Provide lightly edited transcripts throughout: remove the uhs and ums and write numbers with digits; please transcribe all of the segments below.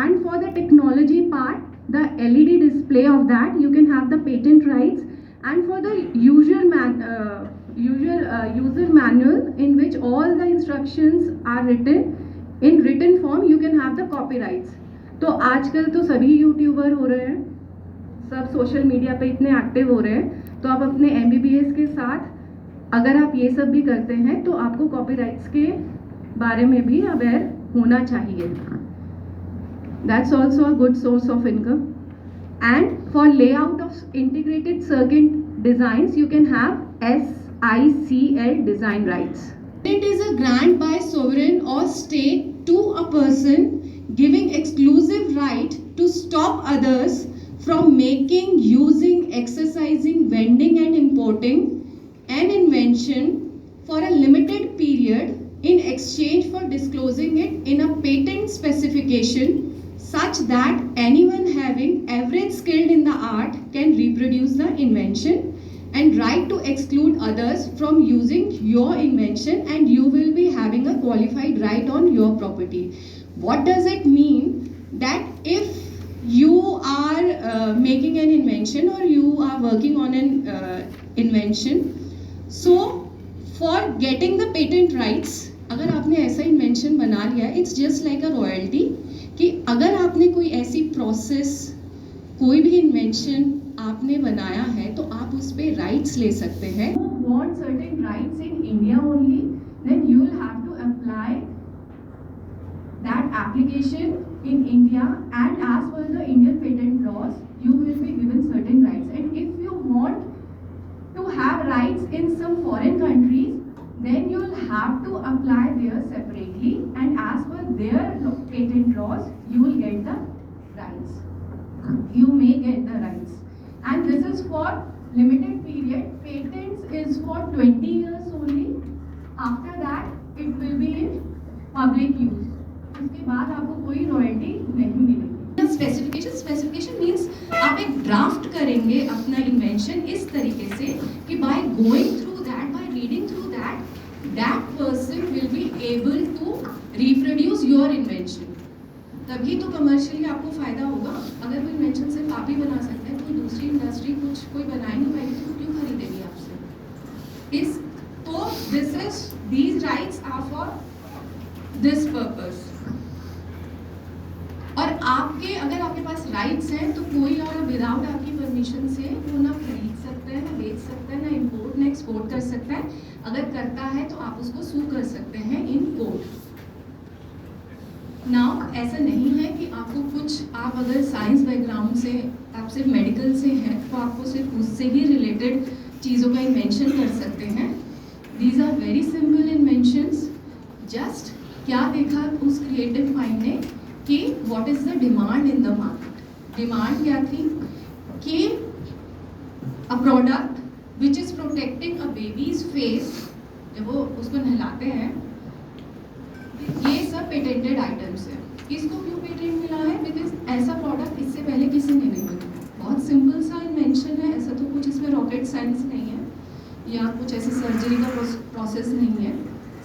And for the technology part, the LED display of that, you can have the patent rights. And for the user manual, in which all the instructions are written in written form, you can have the copyrights. तो आजकल तो सभी YouTuber हो रहे हैं, सब social media पे इतने एक्टिव हो रहे हैं, तो आप अपने MBBS के साथ अगर आप ये सब भी करते हैं तो आपको कॉपीराइट्स के बारे में भी अवेयर होना चाहिए. That's also a good source of income. And for layout of integrated circuit designs, you can have SICL design rights. It is a grant by sovereign or state to a person giving exclusive right to stop others from making, using, exercising, vending and importing an invention for a limited period in exchange for disclosing it in a patent specification such that anyone having average skilled in the art can reproduce the invention, and right to exclude others from using your invention, and you will be having a qualified right on your property. What does it mean? That if you are making an invention or you are working on an invention, so for getting the patent rights, अगर आपने ऐसा invention बना लिया, it's just like a royalty, कि अगर आपने कोई ऐसी प्रोसेस, कोई भी इन्वेंशन आपने बनाया है तो आप उस पर राइट्स ले सकते हैं. Want certain rights in India only, then you will have to apply that application in India, and as per the Indian patent laws, you will be given certain rights. And if you want to have rights in some foreign countries, then you will have to apply there separately, and as per their patent laws, you will get the rights. You may get the rights, and this is for limited period. Patents is for 20 years only. After that, it will be in public use. उसके बाद आपको कोई royalty नहीं मिलेगी. Specification means आप एक draft करेंगे अपना इन्वेंशन इस तरीके से कि by going through that, by reading through that, that person will be able to reproduce your invention. तभी तो कमर्शियली आपको फायदा होगा. अगर कोई इन्वेंशन सिर्फ आप ही बना सकते हैं, कोई दूसरी इंडस्ट्री कुछ कोई बना ही नहीं पाएगी, तो क्यों खरीदेगी आपसे? इस तो these rights are for this purpose. और अगर आपके पास राइट्स हैं तो कोई और विदाउट आपकी परमिशन से वो ना खरीद सकता है, ना बेच सकता है, ना इंपोर्ट ना एक्सपोर्ट कर सकता है. अगर करता है तो आप उसको सू कर सकते हैं इन कोर्ट. नाउ ऐसा नहीं है कि आपको कुछ, आप अगर साइंस बैकग्राउंड से, आप सिर्फ मेडिकल से हैं तो आपको सिर्फ उससे ही रिलेटेड चीज़ों का इन्वेंशन कर सकते हैं. These are very simple inventions. Just क्या देखा उस क्रिएटिव माइंड ने कि what is the demand in the market. Demand क्या थी कि a product which is protecting a baby's face, जब वो उसको नहलाते हैं, ये सब पेटेंटेड आइटम्स है. इसको क्यों पेटेंट मिला है? बिकॉज ऐसा प्रोडक्ट इससे पहले किसी ने नहीं बनाया. बहुत सिंपल सा इन्वेंशन है, ऐसा तो कुछ इसमें रॉकेट साइंस नहीं है या कुछ ऐसी सर्जरी का प्रोसेस नहीं है.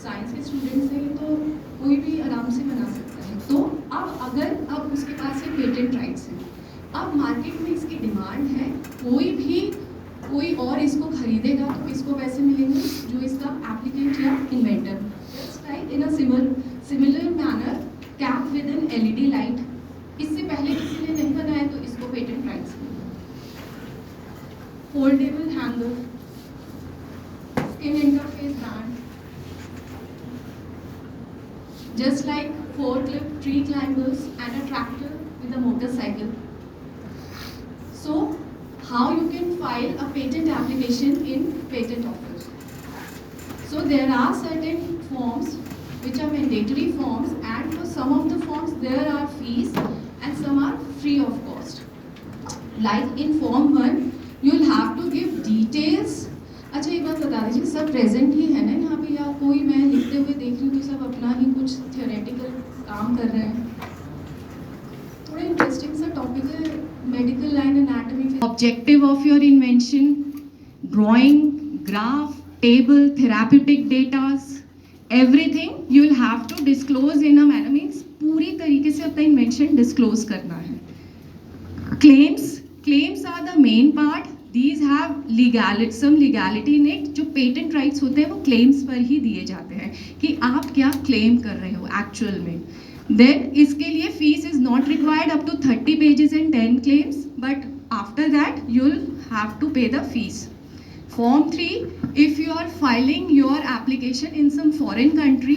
साइंस के स्टूडेंट्स हैं तो कोई भी आराम से बना सकता है. तो अब उसके पास ये पेटेंट राइट्स हैं. अब मार्केट में इसकी डिमांड है, कोई और इसको खरीदेगा तो किसको पैसे मिलेंगे? जो इसका एप्लीकेंट या inventor. Just like in a similar manner, cap with an LED light, इससे पहले किसी ने नहीं बनाया तो इसको पेटेंट राइट्स मिले. Foldable hanger, skin interface band, just like forklift, tree climbers and a tractor with a motorcycle. So how you can file a patent application in patent office? So there are certain forms which are mandatory forms, and for some of the forms there are fees and some are free of cost. Like in form 1 you will have to give details. अच्छा एक बात बता दीजिए, सब present ही है ना यहाँ पे, या कोई मैं लिखते हुए देख रही हूँ तो सब अपना ही कुछ थियोरेटिकल काम कर रहे हैं? थोड़ा इंटरेस्टिंग सा टॉपिक है, medical line anatomy. Objective of your invention, drawing, graph, table, therapeutic datas, everything you will have to disclose in a manner. Means पूरी तरीके से अपना इन्वेंशन डिस्क्लोज करना है। Claims are the main part, these have some legality in it. जो patent rights होते हैं वो क्लेम्स पर ही दिए जाते हैं कि आप क्या क्लेम कर रहे हो एक्चुअल में। देन इसके लिए fees is not required up to 30 pages and 10 claims, but after that you will have to pay the fees. Form 3, if you are filing your application in some foreign country,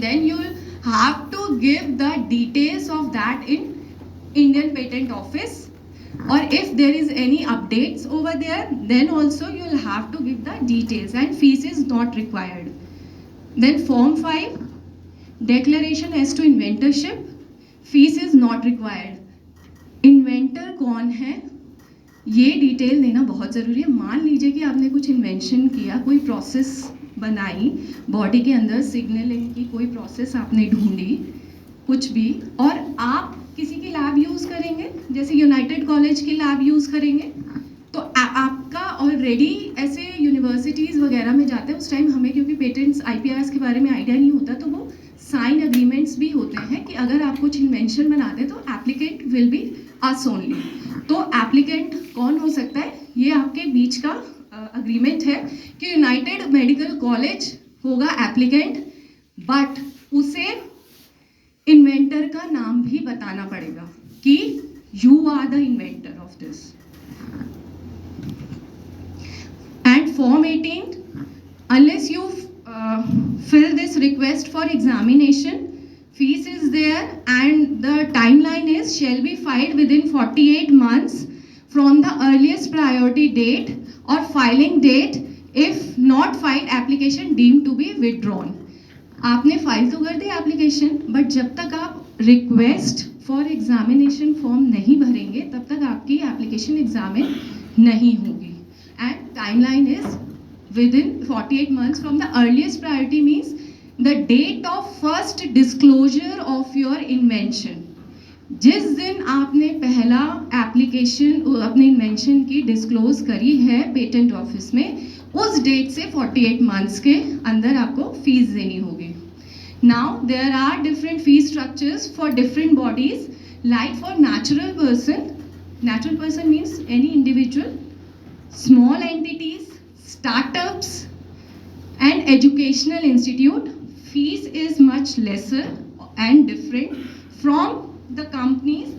then you will have to give the details of that in Indian Patent Office, or if there is any updates over there, then also you will have to give the details, and fees is not required. Then Form 5, declaration as to inventorship, fees is not required। Inventor कौन है ये detail देना बहुत ज़रूरी है। मान लीजिए कि आपने कुछ इन्वेंशन किया, कोई प्रोसेस बनाई, बॉडी के अंदर सिग्नलिंग की कोई प्रोसेस आपने ढूंढी, कुछ भी, और आप किसी की लैब यूज़ करेंगे, जैसे यूनाइटेड कॉलेज की लैब यूज़ करेंगे, तो आपका ऑलरेडी ऐसे यूनिवर्सिटीज़ वगैरह में जाते हैं, उस टाइम हमें क्योंकि पेटेंट्स IPRs के बारे में आइडिया नहीं होता, तो वो साइन एग्रीमेंट्स भी होते हैं कि अगर आप कुछ इन्वेंशन बनाते हैं तो applicant will be us only. तो एप्लीकेंट कौन हो सकता है, ये आपके बीच का अग्रीमेंट है कि यूनाइटेड मेडिकल कॉलेज होगा एप्लीकेंट, बट उसे इन्वेंटर का नाम भी बताना पड़ेगा कि you are the inventor of this. And Form 18, unless you fill this request for examination, fees is there, and the timeline is shall be filed within 48 months from the earliest priority date or filing date, if not filed application deemed to be withdrawn। आपने file तो कर the application, but जब तक आप request for examination form नहीं भरेंगे तब तक आपकी एप्लीकेशन एग्जामिन नहीं होगी। And timeline is within 48 months from the earliest priority, means the date of first disclosure of your invention। जिस दिन आपने पहला एप्लीकेशन अपने इन्वेंशन की डिस्क्लोज करी है पेटेंट ऑफिस में, उस डेट से 48 मंथ्स के अंदर आपको फीस देनी होगी। Now there are different fees structures for different bodies, like for natural person means any individual, small entities, startups and educational institute, fees is much lesser and different from the companies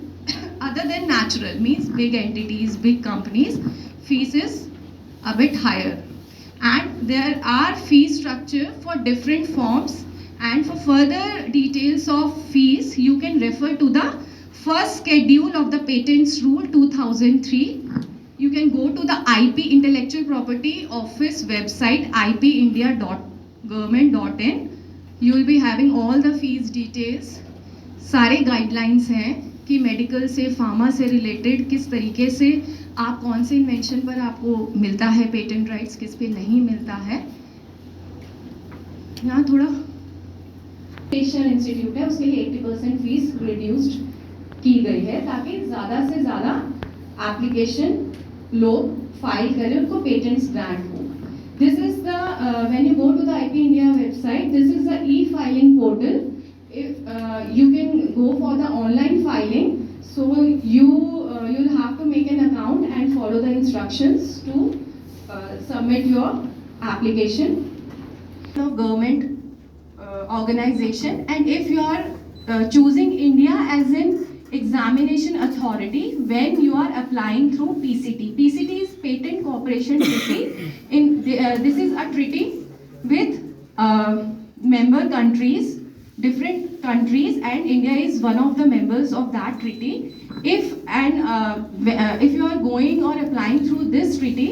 other than natural, means big entities, big companies, fees is a bit higher। And there are fee structure for different forms, and for further details of fees you can refer to the first schedule of the Patents Rule 2003। You can go to the IP Intellectual Property Office website, ipindia.government.in। You will be having all the fees details। सारे guidelines हैं कि medical से, pharma से related किस तरीके से आप कौन से इन्वेंशन पर आपको मिलता है पेटेंट राइट्स, किस पे नहीं मिलता है। यहाँ थोड़ा नेशनल इंस्टीट्यूट है, उसके लिए 80% फीस रिड्यूस्ड की गई है ताकि ज़्यादा से ज़्यादा एप्लीकेशन लोग फाइल करें, उनको पेटेंट्स ग्रांट हो। This is the when you go to the IP India website, this is the e-filing portal। If you can go for the online filing, so you'll have to make an account and follow the instructions to submit your application of government organization। And if you are choosing India as an examination authority when you are applying through PCT is Patent Cooperation Treaty। This is a treaty with member countries, different countries, and India is one of the members of that treaty। If you are going or applying through this treaty,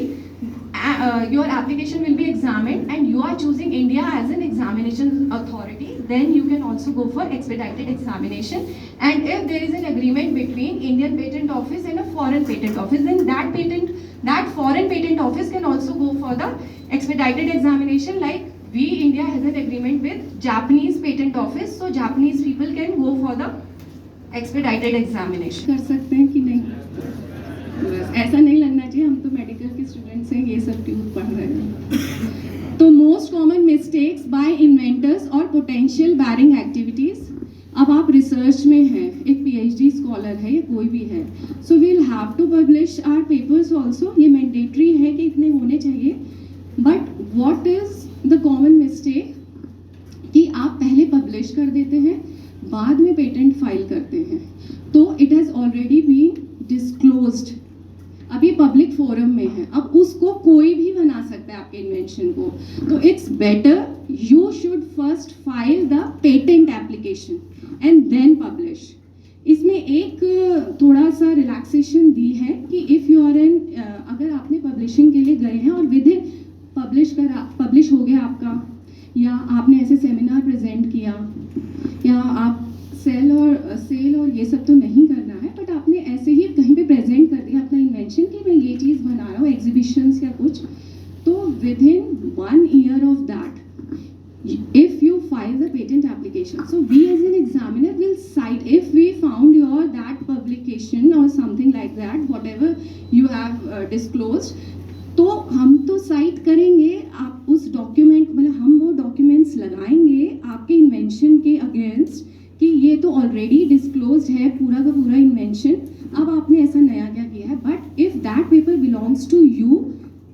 your application will be examined and you are choosing India as an examination authority, then you can also go for expedited examination। And if there is an agreement between Indian Patent Office and a foreign patent office, then that foreign patent office can also go for the expedited examination, like India has an agreement with Japanese patent office, so Japanese people can go for the expedited examination। कर सकते हैं कि नहीं, ऐसा नहीं लगना चाहिए हम तो मेडिकल के स्टूडेंट्स हैं, ये सब क्यों पढ़ रहे हैं। तो most common mistakes by inventors और पोटेंशियल बैरिंग एक्टिविटीज। अ अब आप रिसर्च में हैं, एक पीएचडी स्कॉलर है या कोई भी है, so we will have to publish our papers also, ये मैंडेटरी है कि इतने होने चाहिए। But what is the common mistake कि आप पहले पब्लिश कर देते हैं, बाद में पेटेंट फाइल करते हैं, तो it has already been disclosed, अब ये पब्लिक फोरम में है, अब उसको कोई भी बना सकता है आपके इन्वेंशन को। तो it's better you should first file the patent application and then publish. इसमें एक थोड़ा सा रिलैक्सेशन दी है कि इफ़ यू आर एन, अगर आपने पब्लिशिंग के लिए गए हैं और विद इन पब्लिश हो गया आपका, या आपने ऐसे सेमिनार प्रेजेंट किया, या आप सेल और ये सब तो नहीं करना है, बट आपने ऐसे ही कहीं पे प्रेजेंट कर दिया अपना इन्वेंशन कि मैं ये चीज़ बना रहा हूँ, एग्जीबिशंस या कुछ, तो with in 1 year of that if you file the patent application, so we as an examiner will cite if we found your that publication or something like that, whatever you have disclosed, तो हम तो site करेंगे, आप उस document, मतलब हम वो documents लगाएंगे आपके इन्वेंशन के अगेंस्ट कि ये तो ऑलरेडी डिस्क्लोज है पूरा का पूरा इन्वेंशन, अब आपने ऐसा नया क्या किया है। But if that paper belongs to you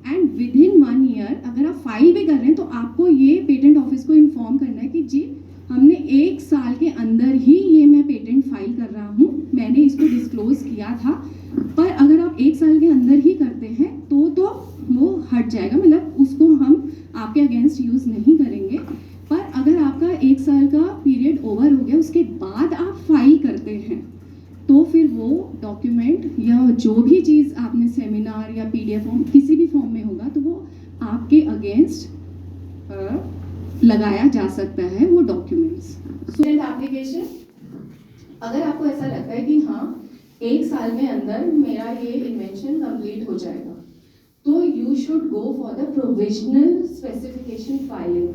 and within 1 year अगर आप फाइल भी कर रहे हैं, तो आपको ये पेटेंट ऑफिस को इन्फॉर्म करना है कि जी हमने 1 साल के अंदर ही ये मैं पेटेंट फाइल कर रहा हूँ, मैंने इसको डिस्क्लोज किया था। पर अगर आप 1 साल के अंदर ही करते हैं तो वो हट जाएगा, मतलब उसको हम आपके अगेंस्ट यूज़ नहीं करेंगे। पर अगर आपका 1 साल का पीरियड ओवर हो गया, उसके बाद आप फाइल करते हैं, तो फिर वो डॉक्यूमेंट या जो भी चीज़ आपने सेमिनार या पीडीएफ फॉर्म किसी भी फॉर्म में होगा, तो वो आपके अगेंस्ट लगाया जा सकता है वो डॉक्यूमेंट्स। स्टूडेंट एप्लीकेशन, अगर आपको ऐसा लगता है कि हाँ 1 साल में अंदर मेरा ये इन्वेंशन कंप्लीट हो जाएगा, तो you should go for the provisional specification filing.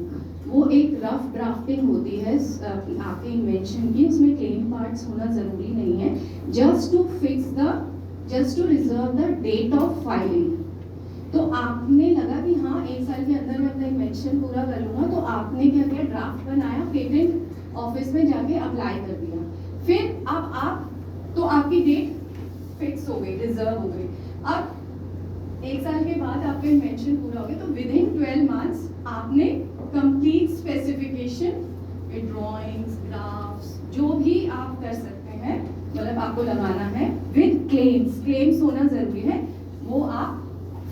वो एक रफ ड्राफ्टिंग होती है आपके इन्वेंशन की, उसमें क्लेम पार्ट्स होना ज़रूरी नहीं है, just to reserve the date of filing. तो आपने लगा कि हाँ 1 साल के अंदर मैं अपना इन्वेंशन पूरा कर लूँगा, तो आपने क्या किया, ड्राफ्ट बनाया, पेटेंट ऑफिस में जाके अप्लाई कर दिया, फिर अब आप तो आपकी डेट फिक्स हो गई, रिजर्व हो गई। अब 1 साल के बाद आपका इन्वेंशन पूरा हो गया, तो विद इन 12 months आपने complete specification with drawings, graphs, जो भी आप कर सकते हैं, मतलब आपको लगाना है विद क्लेम्स होना जरूरी है, वो आप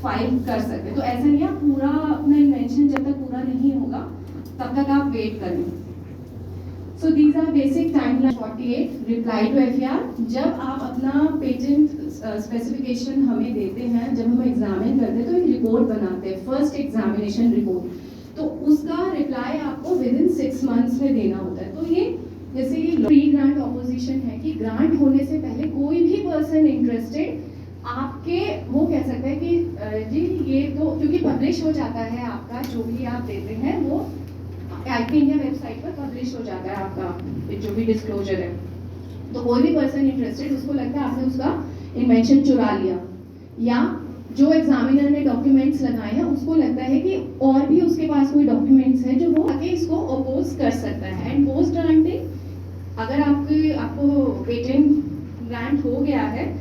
फाइल कर सकते हैं। तो ऐसा नहीं है पूरा अपना इन्वेंशन जब तक पूरा नहीं होगा तब तक आप वेट करें। So these are basic timeline. 48 reply to FR, जब आप अपना पेटेंट स्पेसिफिकेशन हमें देते हैं, जब हम एग्जामिन करते हैं तो एक रिपोर्ट बनाते हैं, फर्स्ट एग्जामिनेशन रिपोर्ट, तो उसका रिप्लाई आपको विद इन 6 months में देना होता है। तो ये जैसे ये प्री ग्रांट ऑपोजिशन है कि ग्रांट होने से पहले कोई भी पर्सन इंटरेस्टेड आपके वो कह सकता है कि जी ये तो क्योंकि पब्लिश हो जाता है आपका जो भी आप देते हैं, वो आईपी इंडिया वेबसाइट पर पब्लिश हो जाता है आपका जो भी डिस्क्लोजर है, तो कोई भी पर्सन इंटरेस्टेड उसको लगता है आपने उसका इन्वेंशन चुरा लिया, या जो एग्जामिनर ने डॉक्यूमेंट्स लगाए हैं उसको लगता है कि और भी उसके पास कोई डॉक्यूमेंट्स है जो वो आगे इसको अपोज कर सकता है। एंड पोस्ट ग्रांटिंग, अगर आपको पेटेंट ग्रांट हो गया है,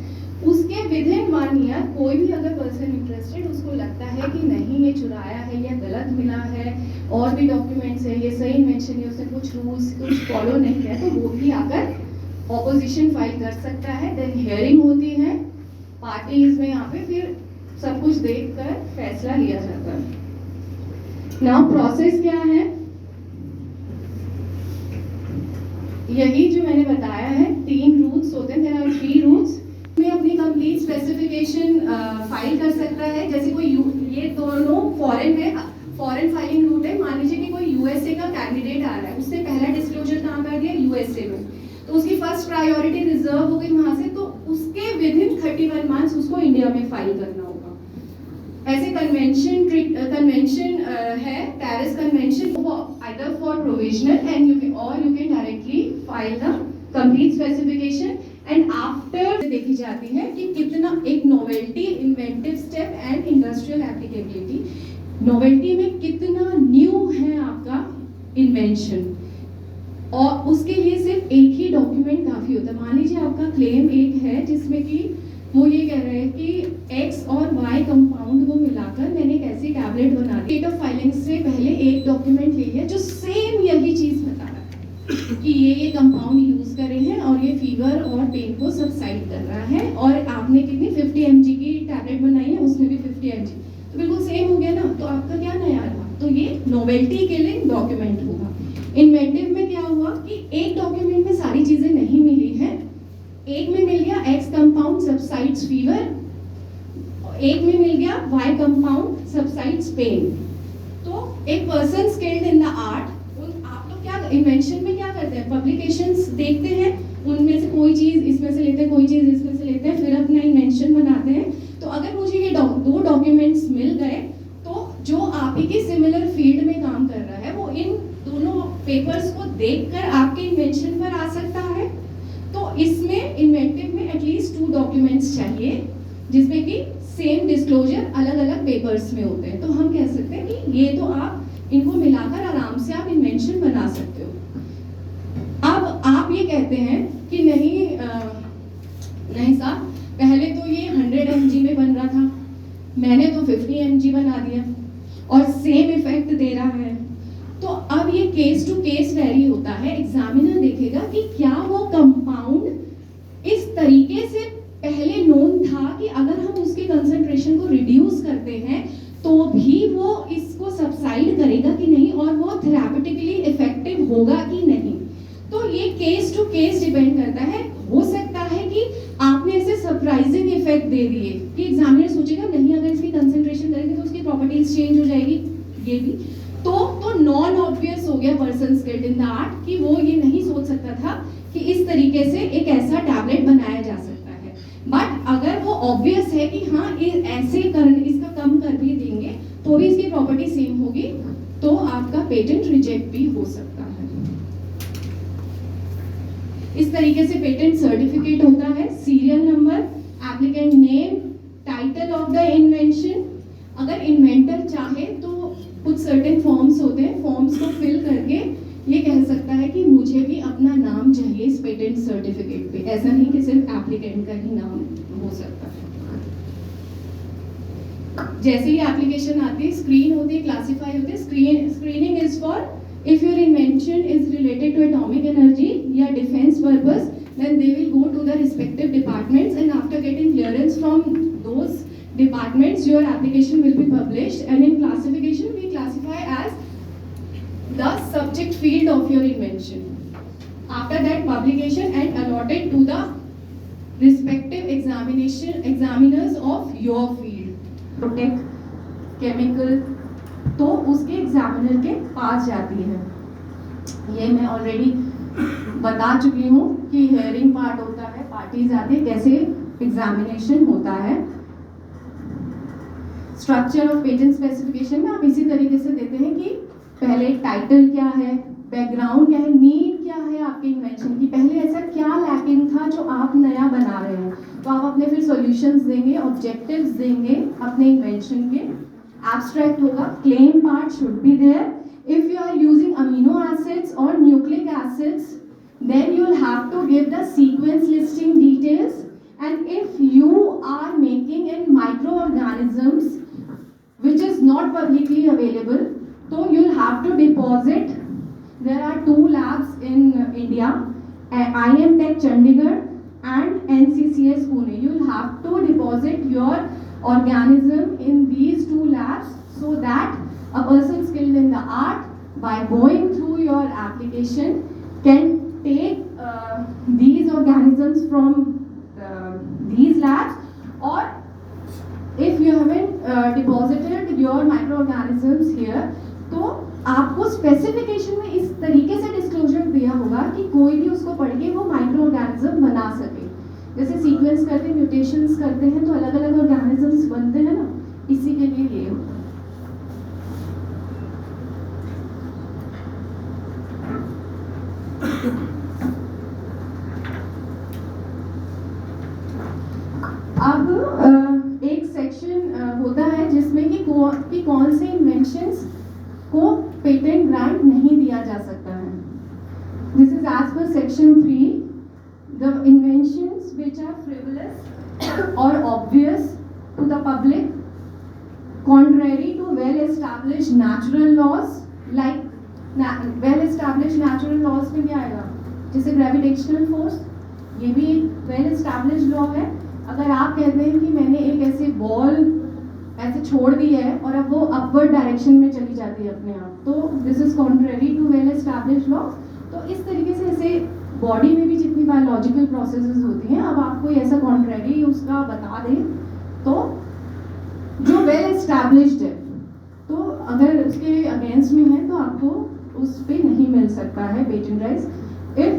उसके विद इन 1 year कोई भी अगर पर्सन इंटरेस्टेड उसको लगता है कि नहीं ये चुराया है या गलत मिला है, और भी डॉक्यूमेंट्स है, ये सही इन्वेंशन है, उसने कुछ रूल्स कुछ फॉलो नहीं किया, तो वो भी आकर ऑपोजिशन फाइल कर सकता है। देन हियरिंग होती है, पार्टीज में यहाँ पे फिर सब कुछ देखकर फैसला लिया जाता है। नाउ प्रोसेस क्या है, यही जो मैंने बताया है, 3 रूट्स होते हैं, देयर आर 3 रूट्स में अपनी कंप्लीट स्पेसिफिकेशन फाइल कर सकता है। जैसे कोई ये दोनों फॉरेन है, फॉरेन फाइलिंग रूट है। मान लीजिए कि कोई यूएसए का कैंडिडेट आ रहा है, उसने पहला डिस्क्लोजर कहाँ कर दिया, यूएसए में, तो उसकी फर्स्ट प्रायोरिटी रिजर्व हो गई वहां से, तो उसके विद इन 31 months उसको इंडिया में फाइल करना होगा। ऐसे कन्वेंशन है पेरिस कन्वेंशन, वो either for provisional and you can directly file the complete specification. And after देखी जाती है कि कितना एक novelty, inventive step and industrial applicability, novelty में कितना न्यू है आपका इन्वेंशन, और उसके लिए सिर्फ एक ही आपका क्लेम एक है जिसमें कि वो ये कह रहे हैं कि एक्स और वाई कंपाउंड को मिलाकर मैंने एक ऐसी टैबलेट बना दी। डेट ऑफ फाइलिंग से पहले एक डॉक्यूमेंट ले लिया जो सेम यही चीज़ बता रहा है कि ये कंपाउंड यूज़ करे हैं और ये फीवर और पेन को सबसाइड कर रहा है, और आपने कितनी 50 mg की टैबलेट बनाई है, उसने भी 50 mg, तो बिल्कुल सेम हो गया ना। तो आपका क्या नया रहा? तो ये नोवेल्टी किलिंग डॉक्यूमेंट होगा। इन्वेंटिव में क्या हुआ कि एक डॉक्यूमेंट में सारी चीजें नहीं मिली है, एक में मिल गया एक्स कंपाउंड सबसाइड्स फीवर, एक में मिल गया वाई कंपाउंड सबसाइड्स पेन। तो एक person skilled in the art, आप लोग क्या इन्वेंशन में क्या करते हैं, पब्लिकेशंस देखते हैं, उनमें से कोई चीज इसमें से लेते हैं, कोई चीज इसमें से लेते हैं, फिर अपना इन्वेंशन बनाते हैं। तो अगर मुझे ये दो डॉक्यूमेंट्स मिल गए तो जो आप ही की सिमिलर फील्ड में काम कर रहा है वो इन दोनों पेपर्स को देखकर आपके इन्वेंशन पर आ सकता है। तो इसमें इन्वेंटिव में एटलीस्ट 2 डॉक्यूमेंट्स चाहिए जिसमें कि सेम डिस्क्लोजर अलग अलग पेपर्स में होते हैं। तो हम कह सकते हैं कि ये तो आप इनको मिलाकर आराम से आप इन्वेंशन बना सकते हो। अब आप ये कहते हैं कि नहीं साहब, पहले तो ये 100 mg में बन रहा था, मैंने तो 50 mg बना दिया और सेम इफेक्ट दे रहा है। तो अब ये केस टू केस वेरी होता है। एग्जामिनर देखेगा कि क्या वो कंपाउंड इस तरीके से पहले नोन था कि अगर हम उसके कंसंट्रेशन को रिड्यूस करते हैं तो भी वो इसको सबसाइड करेगा कि नहीं, और वो थेरापेटिकली इफेक्टिव होगा कि नहीं। तो ये केस टू केस डिपेंड करता है। हो सकता है कि आपने ऐसे सरप्राइजिंग इफेक्ट दे दिए कि एग्जामिनर सोचेगा नहीं, अगर इसकी कंसंट्रेशन करेंगे तो उसकी प्रॉपर्टीज चेंज हो जाएगी, ये भी तो नॉन ऑब्वियस हो गया person skilled in the art कि वो ये नहीं सोच सकता था कि इस तरीके से एक ऐसा टैबलेट बनाया जा सकता है। बट अगर वो ऑब्वियस है कि हाँ ऐसे इसका कम कर भी देंगे तो भी इसकी प्रॉपर्टी सेम होगी, तो आपका पेटेंट रिजेक्ट भी हो सकता है। इस तरीके से पेटेंट सर्टिफिकेट होता है, serial number, applicant name, title of the invention. अगर इन्वेंटर चाहे तो कुछ सर्टेन फॉर्म्स होते हैं, फॉर्म्स को फिल करके ये कह सकता है कि मुझे भी अपना नाम चाहिए इस पेटेंट सर्टिफिकेट पे। ऐसा नहीं कि सिर्फ एप्लीकेंट का ही नाम हो सकता है। जैसे ही एप्लीकेशन आती है, स्क्रीन होती है, क्लासीफाई होती है। Screening is for if your invention is related to atomic energy या defense purpose, then they will go to the respective departments, and after getting clearance from those departments your application will be published. And in classification we classify as the subject field of your invention. After that publication and allotted to the respective examiners of your field. Tech, chemical, तो उसके examiner के पास जाती है। ये मैं already बता चुकी हूँ कि हेयरिंग पार्ट होता है, पार्टीज आते हैं, कैसे एग्जामिनेशन होता है। स्ट्रक्चर ऑफ पेटेंट स्पेसिफिकेशन में आप इसी तरीके से देते हैं कि पहले टाइटल क्या है, बैकग्राउंड क्या है, नीड क्या है आपके इन्वेंशन की, पहले ऐसा क्या लैकिंग था जो आप नया बना रहे हैं, तो आप अपने फिर सॉल्यूशंस देंगे, ऑब्जेक्टिव्स देंगे अपने इन्वेंशन के। Abstract होगा, claim part should be there. If you are using amino acids or nucleic acids, then you will have to give the sequence listing details. And if you are making in microorganisms which is not publicly available, so you will have to deposit. There are 2 labs in India, IM Tech Chandigarh and NCCS Pune. You will have to deposit your organism in these 2 labs so that a person skilled in the art, by going through your application, can take these organisms from these labs, or if you haven't deposited your microorganisms here, तो आपको specification में इस तरीके से disclosure दिया होगा कि कोई भी उसको पढ़ के वो माइक्रो ऑर्गेनिज्म बना सके। जैसे सीक्वेंस करते हैं, म्यूटेशंस करते हैं, तो अलग अलग ऑर्गेनिजम्स बनते हैं ना, इसी के लिए ये होता है। अब एक सेक्शन होता है जिसमें कि कौन से इन्वेंशंस को पेटेंट ग्रांट नहीं दिया जा सकता है। This is as per section 3, the invention frivolous or obvious to the public, contrary to well-established natural laws, like well-established natural laws में क्या आएगा, जैसे ग्रेविटेशनल फोर्स, ये भी well-established law है. अगर आप कहते हैं कि मैंने एक ऐसे बॉल ऐसे छोड़ दी है और अब वो अपवर्ड डायरेक्शन में चली जाती है अपने आप, तो this is contrary to well-established law. तो इस तरीके से ऐसे बॉडी में भी जितनी बायोलॉजिकल प्रोसेसेस होती हैं, अब आप कोई ऐसा कॉन्ट्रेरी उसका बता दें तो जो वेल एस्टैब्लिश्ड है, तो अगर उसके अगेंस्ट में है तो आपको उस पे नहीं मिल सकता है patent rights. If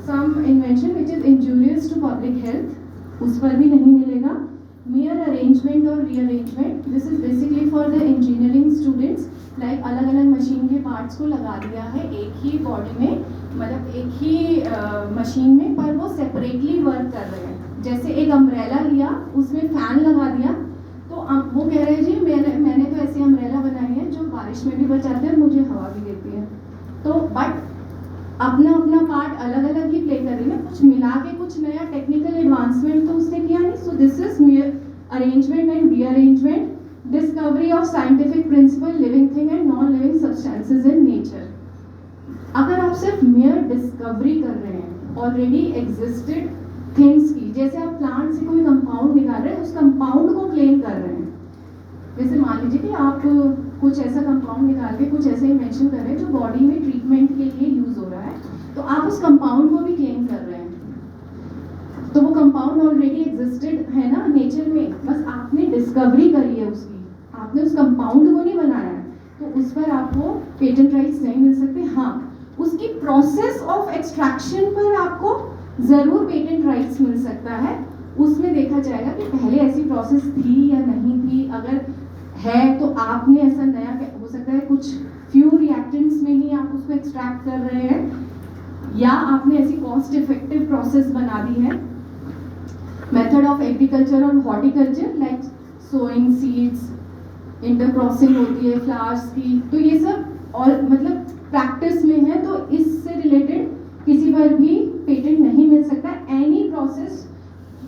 some invention which is injurious to public health, उस पर भी नहीं मिलेगा. mere arrangement और rearrangement, this is basically for the engineering students, like अलग अलग मशीन के पार्ट्स को लगा दिया है एक ही बॉडी में, मतलब एक ही मशीन में, पर वो सेपरेटली वर्क कर रहे हैं. जैसे एक अम्ब्रेला लिया, उसमें फैन लगा दिया, तो वो कह रहे हैं जी मैंने तो ऐसी अम्ब्रेला बनाई है जो बारिश में भी बचाते हैं, मुझे हवा भी देती है. तो बट अपना अपना पार्ट अलग अलग ही प्ले कर रही है, कुछ मिला के कुछ नया टेक्निकल एडवांसमेंट तो उसने किया नहीं. So this is mayor arrangement and rearrangement, discovery of scientific principle, living thing and non living substances in nature. अगर आप सिर्फ मेयर डिस्कवरी कर रहे हैं ऑलरेडी एग्जिस्टेड थिंग्स की, जैसे आप प्लांट से कोई कंपाउंड निकाल रहे हैं, उस कंपाउंड को क्लेम कर रहे हैं. जैसे मान लीजिए कि आप कुछ ऐसा कंपाउंड निकाल के कुछ ऐसे इन्वेंशन कर रहे हैं जो बॉडी में ट्रीटमेंट के लिए यूज हो रहा है, तो आप उस कंपाउंड को भी क्लेम कर रहे हैं. तो वो कंपाउंड ऑलरेडी एग्जिस्टेड है ना नेचर में, बस आपने डिस्कवरी करी है उसकी, आपने उस कंपाउंड को नहीं बनाया है, तो उस पर आपको पेटेंट राइट्स नहीं मिल सकते. हाँ, उसकी प्रोसेस ऑफ एक्सट्रैक्शन पर आपको जरूर पेटेंट राइट्स मिल सकता है. उसमें देखा जाएगा कि पहले ऐसी प्रोसेस थी या नहीं थी. अगर है तो आपने ऐसा नया, हो सकता है कुछ फ्यू रिएक्टेंट्स में ही आप उसको एक्सट्रैक्ट कर रहे हैं, या आपने ऐसी कॉस्ट इफेक्टिव प्रोसेस बना दी है. मेथड ऑफ एग्रीकल्चर और हॉर्टिकल्चर, लाइक सोइंग सीड्स, इंटरक्रॉसिंग होती है फ्लावर्स की, तो ये सब और मतलब प्रैक्टिस में है, तो इससे रिलेटेड किसी पर भी पेटेंट नहीं मिल सकता. Any process,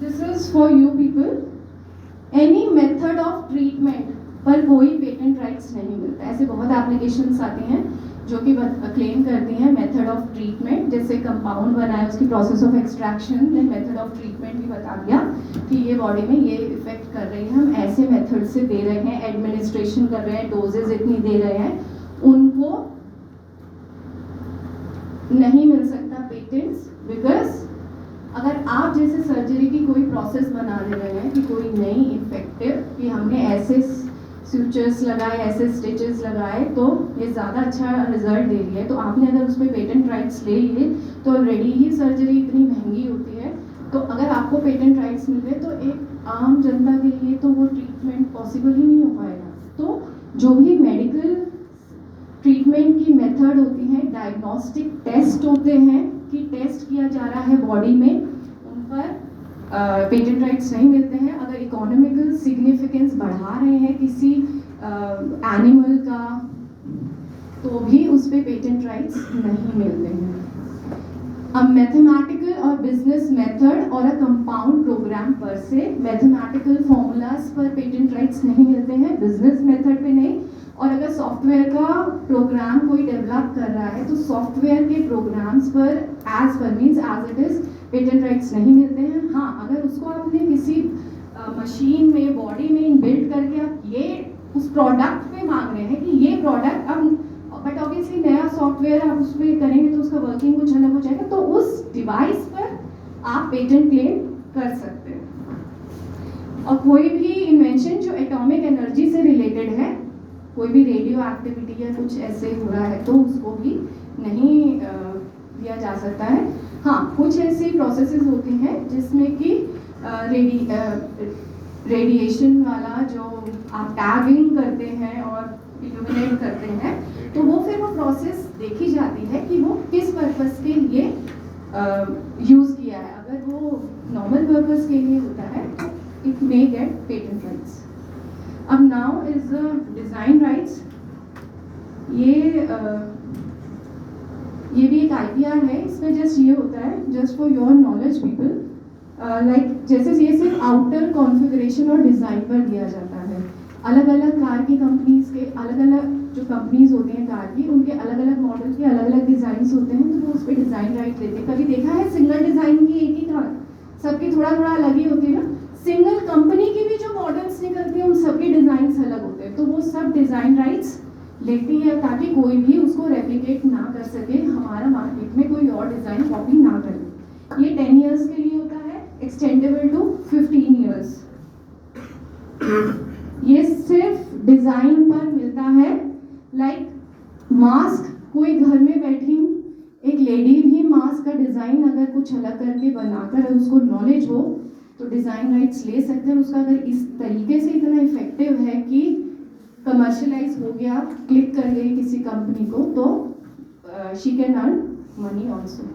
this is for you people, any method of treatment पर कोई पेटेंट राइट्स नहीं मिलता. ऐसे बहुत एप्लीकेशंस आती हैं जो कि क्लेम करती हैं मेथड ऑफ ट्रीटमेंट, जैसे कंपाउंड बनाया उसकी process of extraction, then method of treatment भी बता दिया कि ये बॉडी में ये इफेक्ट कर रही है, हम ऐसे मेथड से दे रहे हैं, एडमिनिस्ट्रेशन कर रहे हैं, डोजेज इतनी दे रहे हैं, उनको नहीं मिल सकता पेटेंट्स. बिकॉज अगर आप जैसे सर्जरी की कोई प्रोसेस बना दे रहे हैं कि कोई नई इफेक्टिव, कि हमने ऐसे सूचर्स लगाए, ऐसे स्टिचेस लगाए, तो ये ज़्यादा अच्छा रिजल्ट दे रही है, तो आपने अगर उस पर पेटेंट राइट्स ले लिए, तो ऑलरेडी ही सर्जरी इतनी महंगी होती है, तो अगर आपको पेटेंट राइट्स मिल गए तो एक आम जनता के लिए तो वो ट्रीटमेंट पॉसिबल ही नहीं हो पाएगा. तो जो भी मेडिकल ट्रीटमेंट की मेथड होती हैं, डायग्नोस्टिक टेस्ट होते हैं कि टेस्ट किया जा रहा है बॉडी में, उन पर पेटेंट राइट्स नहीं मिलते हैं. अगर इकोनॉमिकल सिग्निफिकेंस बढ़ा रहे हैं किसी एनिमल का, तो भी उस पर पेटेंट राइट्स नहीं मिलते हैं. अब मैथमेटिकल और बिजनेस मेथड और अ कंपाउंड प्रोग्राम पर से, मैथमेटिकल फॉर्मूलाज पर पेटेंट राइट्स नहीं मिलते हैं, बिजनेस मेथड पे नहीं. और अगर सॉफ्टवेयर का प्रोग्राम कोई डेवलप कर रहा है, तो सॉफ्टवेयर के प्रोग्राम्स पर as per means as it is patent rights नहीं मिलते हैं. हाँ, अगर उसको आपने किसी मशीन में, बॉडी में इनबिल्ट करके आप ये उस प्रोडक्ट पे मांग रहे हैं कि ये प्रोडक्ट, अब बट ऑब्वियसली नया सॉफ्टवेयर आप उस पर करेंगे तो उसका वर्किंग कुछ अलग हो जाएगा, तो उस डिवाइस पर आप पेटेंट क्लेम कर सकते हैं. और कोई भी इन्वेंशन जो एटॉमिक एनर्जी से रिलेटेड है, कोई भी रेडियो एक्टिविटी या कुछ ऐसे हो रहा है, तो उसको भी नहीं दिया जा सकता है. हाँ, कुछ ऐसी प्रोसेसेस होती हैं जिसमें कि रेडिएशन वाला जो आप टैगिंग करते हैं और इल्यूमिनेट करते हैं, तो वो फिर वो प्रोसेस देखी जाती है कि वो किस पर्पस के लिए यूज़ किया है. अगर वो नॉर्मल पर्पस के लिए होता है तो it may gate patent rights. अब नाउ इज डिज़ाइन राइट्स. ये भी एक IPR है. इसमें जस्ट ये होता है, just for your knowledge people, like जैसे ये सिर्फ आउटर कॉन्फ़िगरेशन और डिज़ाइन पर दिया जाता है। अलग अलग कार की कंपनीज के अलग अलग जो कंपनीज होती हैं कार की, उनके अलग अलग मॉडल के अलग अलग डिज़ाइंस होते हैं, तो वो उस पर डिज़ाइन राइट देते हैं। कभी देखा है सिंगल डिज़ाइन की एक ही कार, सबकी थोड़ा थोड़ा अलग ही होती है ना। सिंगल कंपनी की भी जो मॉडल्स निकलती हैं उन सबके डिज़ाइंस अलग होते हैं, तो वो सब डिज़ाइन राइट्स लेती है ताकि कोई भी उसको रेप्लिकेट ना कर सके, हमारा मार्केट में कोई और डिज़ाइन कॉपी ना करे। ये 10 ईयर्स के लिए होता है, एक्सटेंडेबल टू 15 ईयर्स। ये सिर्फ डिज़ाइन पर मिलता है। लाइक मास्क, कोई घर में बैठी एक लेडी भी मास्क का डिज़ाइन अगर कुछ अलग करके बनाकर उसको नॉलेज हो तो डिज़ाइन राइट्स ले सकते हैं। उसका अगर इस तरीके से इतना इफेक्टिव है कि कमर्शलाइज हो गया, क्लिक कर गई किसी कंपनी को, तो she can earn money also.